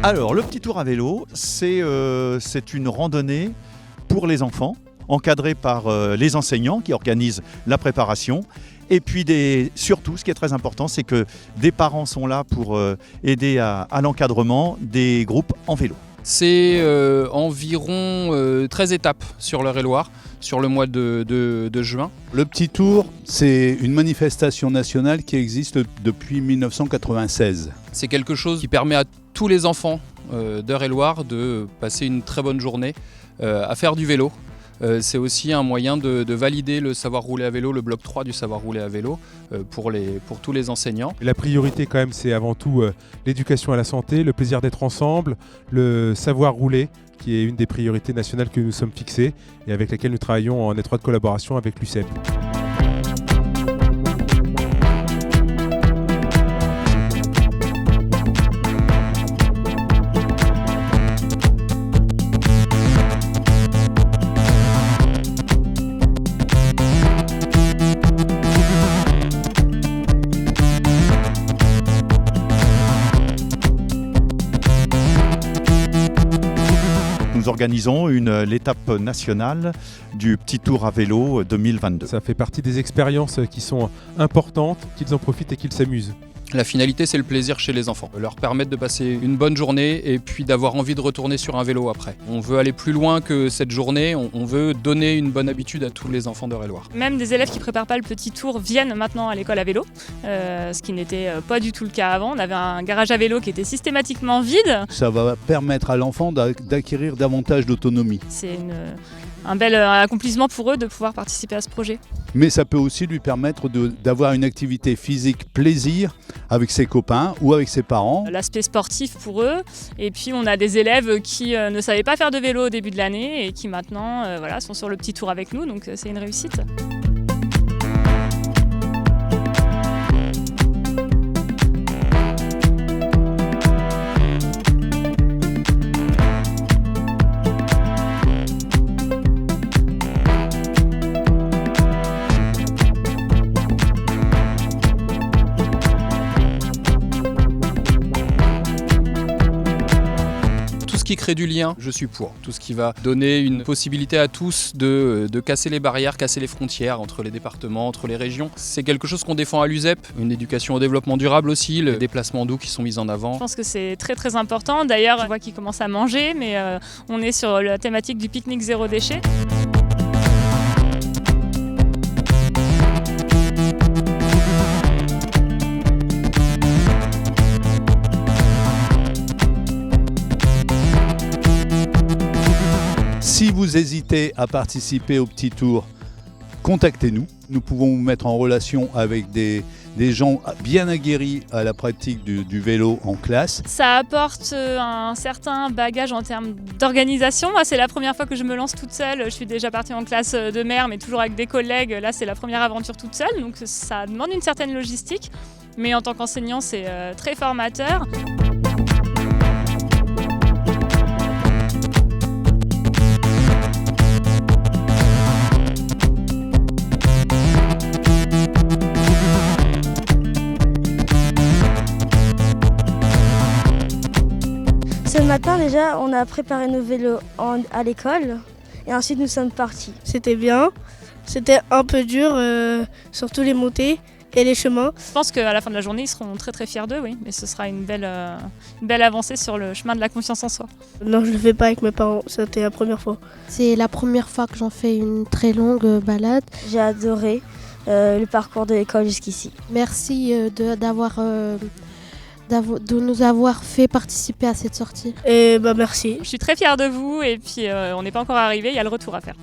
Alors, le petit tour à vélo, c'est une randonnée pour les enfants, encadrée par les enseignants qui organisent la préparation. Et puis surtout, ce qui est très important, c'est que des parents sont là pour aider à l'encadrement des groupes en vélo. C'est environ 13 étapes sur l'Eure-et-Loir, sur le mois de juin. Le petit tour, c'est une manifestation nationale qui existe depuis 1996. C'est quelque chose qui permet à tous les enfants d'Eure-et-Loir de passer une très bonne journée à faire du vélo. C'est aussi un moyen de valider le savoir rouler à vélo, le bloc 3 du savoir rouler à vélo pour tous les enseignants. La priorité quand même, c'est avant tout l'éducation à la santé, le plaisir d'être ensemble, le savoir rouler, qui est une des priorités nationales que nous sommes fixées et avec laquelle nous travaillons en étroite collaboration avec l'UCEP. Nous organisons l'étape nationale du petit tour à vélo 2022. Ça fait partie des expériences qui sont importantes, qu'ils en profitent et qu'ils s'amusent. La finalité, c'est le plaisir chez les enfants. Leur permettre de passer une bonne journée et puis d'avoir envie de retourner sur un vélo après. On veut aller plus loin que cette journée, on veut donner une bonne habitude à tous les enfants d'Eure-et-Loir. Même des élèves qui ne préparent pas le petit tour viennent maintenant à l'école à vélo, ce qui n'était pas du tout le cas avant. On avait un garage à vélo qui était systématiquement vide. Ça va permettre à l'enfant d'acquérir davantage d'autonomie. C'est un bel accomplissement pour eux de pouvoir participer à ce projet. Mais ça peut aussi lui permettre d'avoir une activité physique plaisir avec ses copains ou avec ses parents. L'aspect sportif pour eux. Et puis on a des élèves qui ne savaient pas faire de vélo au début de l'année et qui maintenant sont sur le petit tour avec nous. Donc c'est une réussite. Tout ce qui crée du lien, je suis pour. Tout ce qui va donner une possibilité à tous de casser les barrières, casser les frontières entre les départements, entre les régions. C'est quelque chose qu'on défend à l'USEP, une éducation au développement durable aussi, les déplacements doux qui sont mis en avant. Je pense que c'est très très important. D'ailleurs, je vois qu'ils commencent à manger, mais on est sur la thématique du pique-nique zéro déchet. Si vous hésitez à participer au petit tour, contactez-nous. Nous pouvons vous mettre en relation avec des gens bien aguerris à la pratique du vélo en classe. Ça apporte un certain bagage en termes d'organisation. Moi, c'est la première fois que je me lance toute seule. Je suis déjà partie en classe de mer, mais toujours avec des collègues. Là, c'est la première aventure toute seule, donc ça demande une certaine logistique. Mais en tant qu'enseignant, c'est très formateur. Ce matin déjà, on a préparé nos vélos à l'école et ensuite nous sommes partis. C'était bien, c'était un peu dur, surtout les montées et les chemins. Je pense qu'à la fin de la journée, ils seront très très fiers d'eux, oui. Mais ce sera une belle avancée sur le chemin de la confiance en soi. Non, je ne le fais pas avec mes parents, c'était la première fois. C'est la première fois que j'en fais une très longue balade. J'ai adoré le parcours de l'école jusqu'ici. Merci de nous avoir fait participer à cette sortie. Et merci. Je suis très fière de vous et puis on n'est pas encore arrivé, il y a le retour à faire.